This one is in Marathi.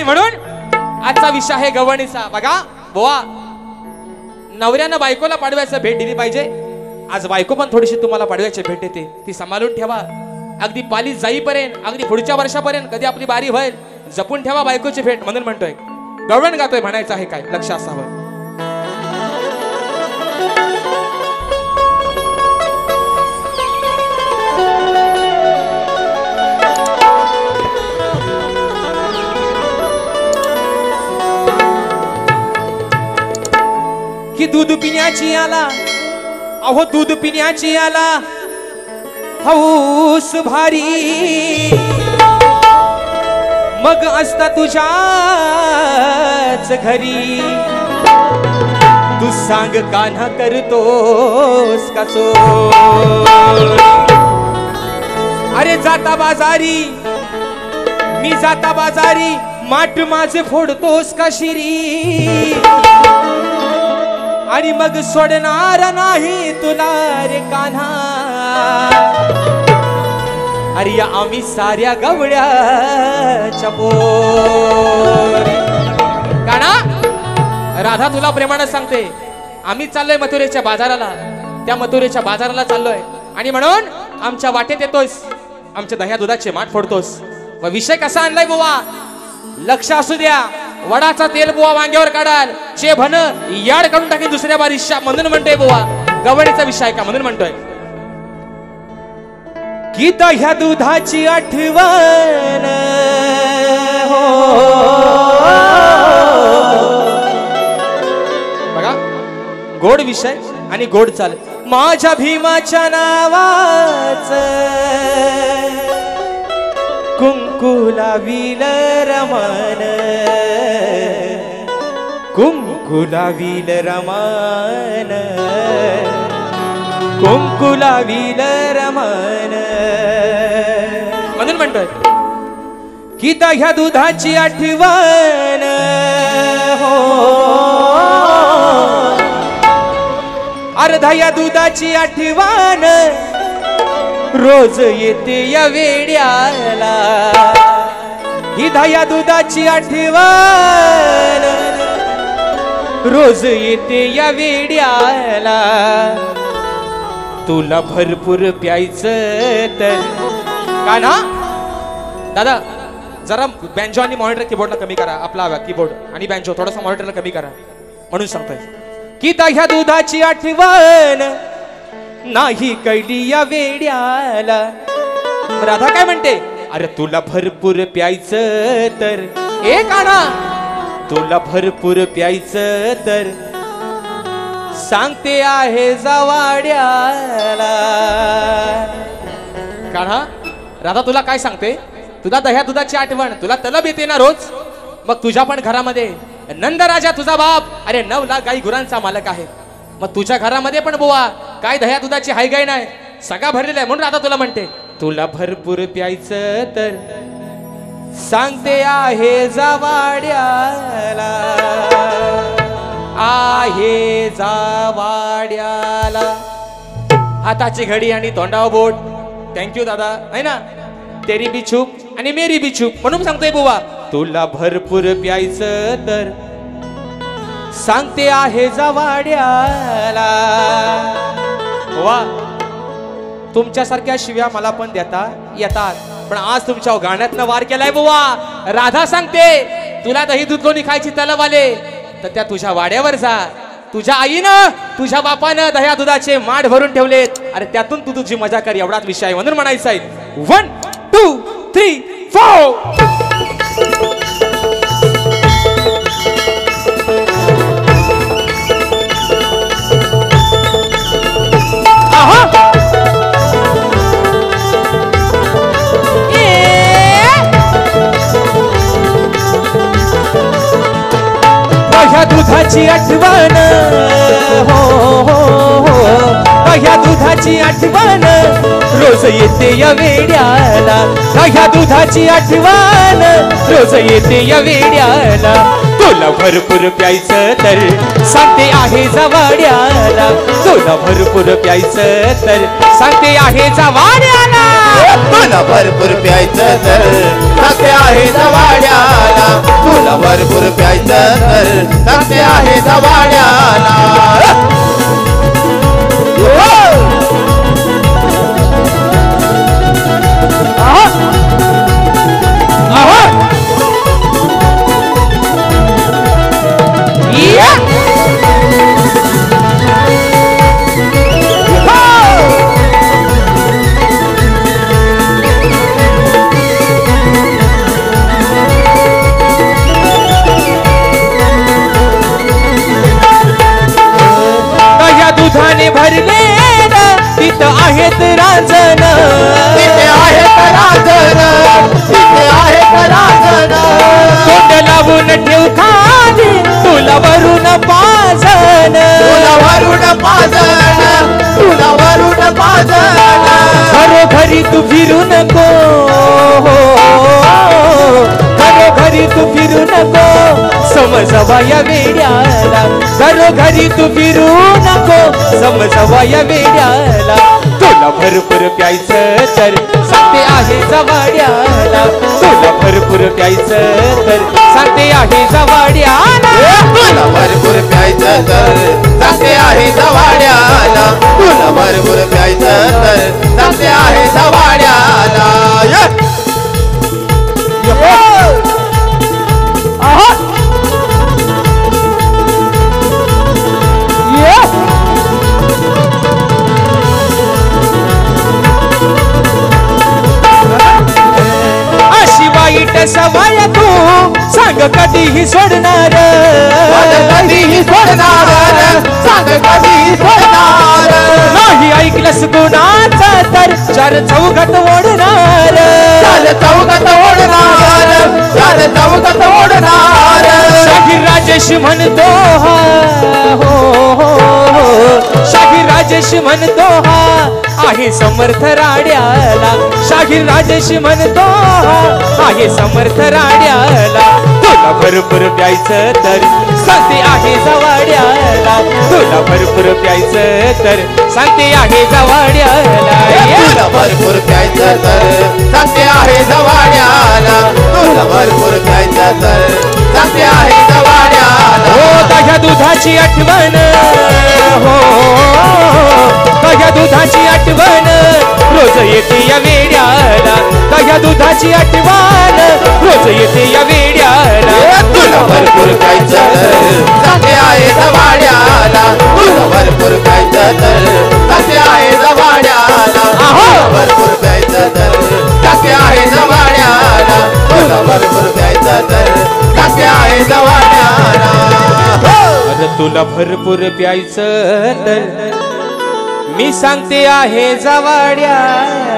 म्हणून आजचा विषय आहे गवळणीचा. बघा बुवा, नवऱ्यानं बायकोला पाडव्याचं भेट दिली पाहिजे. आज बायको पण थोडीशी तुम्हाला पाडव्याची भेट देते, ती सांभाळून ठेवा. अगदी पाली जाईपर्यंत, अगदी पुढच्या वर्षापर्यंत, कधी आपली बारी होईल, जपून ठेवा बायकोची भेट. म्हणून म्हणतोय गवळण गातोय, म्हणायचं आहे काय, लक्ष असावं. की दूध पिण्याची आला, अहो दूध पिण्याची आला हौस भारी, मग असता तुझ्याच घरी. तू सांग कान्हा करतोस का चोरी. अरे जाता बाजारी, मी जाता बाजारी, माठ माझे फोडतोस का शिरी. आणि मग सोडणार नाही तुला रे कान्हा. अरे आम्ही साऱ्या गवळ्याच्या पोरी. कान्हा, राधा तुला प्रेमानं सांगते, आम्ही चाललोय मथुरेच्या बाजाराला, त्या मथुरेच्या बाजाराला चाललोय, आणि म्हणून आमच्या वाटेत येतोस, आमच्या दह्या दुधाचे माठ फोडतोस. व विषय कसा आणलाय बुवा, लक्ष असू द्या. वडाचा तेल बुवा वांग्यावर काढाल, चे भन याड काढून टाकेल दुसऱ्या बारीशा. म्हणून म्हणतोय बुवा गवळीचा विषय का, म्हणून म्हणतोय की दह्या दुधाची आठवण हो. बघा गोड विषय आणि गोड चाल. माझ्या भीमाच्या नावाच कुंकुला विल रमण, कुंकुला विल रमण, कुंकुला विल रमण. म्हणून म्हणतोय की दह्या दुधाची आठवण हो. अर्धा या दुधाची आठवण रोज येते या वेड्याला. ही दह्या दुधाची आठवण रोज येते या वेड्याला. तुला भरपूर प्यायचं तर कान्हा. दादा जरा बँजो आणि मॉनिटर कीबोर्डला कमी करा, आपला कीबोर्ड आणि बँजो थोडासा मॉनिटरला कमी करा. म्हणून सांगतोय की दह्या दुधाची आठवण नाही कळली या वेड्याला. राधा काय म्हणते, अरे तुला भरपूर प्यायचं तर, ए कान्हा तुला भरपूर प्यायचं तर सांगते आहे जावाड्याला. कान्हा, राधा तुला काय सांगते, तुला दह्या दुधाची आठवण, तुला तलब येते ना रोज. मग तुझ्या पण घरामध्ये नंदराजा तुझा बाप, अरे 9 लाख गाई गुरांचा मालक आहे. मग तुझ्या घरामध्ये पण बुवा काय दह्या दुधाची हाय गाय नाही, सगळा भरलेला आहे. म्हणून राधा तुला म्हणते तुला भरपूर प्यायचं तर सांगते आहे जावाड्याला, आहे जावाड्याला. हाताची घडी आणि तोंडावर बोट. थँक्यू दादा, आहे ना. तेरी बी चूप आणि मेरी बी चूप. म्हणून सांगतोय बुवा तुला भरपूर प्यायचं तर सांगते आहे जावाड्याला. वा, तुमच्यासारख्या शिव्या मला पण देता येतात, पण आज तुमच्या गाण्यातनं वार केलाय बुवा. राधा सांगते तुला दही दूध कोणी खायची तलब आले तर त्या तुझ्या वाड्यावर जा. तुझ्या आईनं तुझ्या बापानं दह्या दुधाचे माठ भरून ठेवलेत, अरे त्यातून तू तुझी मजा कर, एवढाच विषय आहे. म्हणून म्हणायचं आहे 1 2 3 4. दह्या दुधाची आठवण हो हो हो. दह्या दुधाची आठवण रोज येते या वेड्याला. दह्या दुधाची आठवण रोज येते या वेड्याला. तुला भरपूर प्यायचं तर सांगते आहे जावाड्याला. तुला भरपूर प्यायचं तर सांगते आहे जावाड्याला. तुला भरपूर प्यायचं तर सांगते आहे जावाड्याला. तुला भरपूर प्यायचं तर सांगते आहे जवाड्याला. दुधाने भरलेलं तिथं आहेत रांजण, तिथे आहेत रांजण, तिथे आहेत रांजण. तोंड लावून ठेव खाली तुला वरून पाजन, तुला वरून पाजन, तुला वरून पाजन. घरोघरी तू फिरू नको, घरोघरी तू फिरू नको समजवा या वेड्याला. घरोघरी तू फिरू नको समजवा या वेड्याला. तुला भरपूर प्यायचं तर सांगते आहे जवाड्याला. तुला भरपूर प्यायचं तर सांगते आहे जवाड्याला. तुला भरपूर प्यायचं तर सांगते आहे जवाड्याला. तुला भरपूर प्यायचं तर सांगते आहे जवाड्याला. अशी वाईट सवय तू सांग कधीही सोडणार, कधीही सोडणार, सांग कधीही सोडणार. नाही ऐकलंस गुणाचं तर चार चौघात ओढणार, चार चौकात ओढणार, चार चौकात ओढणार. शाहीर राजेश म्हणतो हा, शाहीर राजेश म्हणतो हा आहे समर्थ राड्याला. शाहीर राजेश म्हणतो हा आहे समर्थ राड्याला. तुला भरपूर प्यायचं तर सांगते आहे जवाड्याला. तुला भरपूर प्यायचं तर सांगते आहे जवाड्याला. तुला भरपूर प्यायचं तर सांगते आहे जवाड्याला. तुला भरपूर प्यायचं तर सांगते आहे जवाड्याला. हो दह्या दुधाची आठवण, हो दह्या दुधाची आठवण रोज येते या वेड्याला. दह्या दुधाची आठवण रोज येते या वेड्याला. तुला भरपूर प्यायचं तर सांगते आहे जवाड्याला. तुला भरपूर प्यायचं तर सांगते आहे जवाड्याला. तुला भरपूर प्यायचं तर सांगते आहे जवाड्याला. तुला भरपूर प्यायचं तर सांगते आहे जवाड्याला. अरे तुला भरपूर प्यायचं तर मी सांगते आहे जवाड्याला.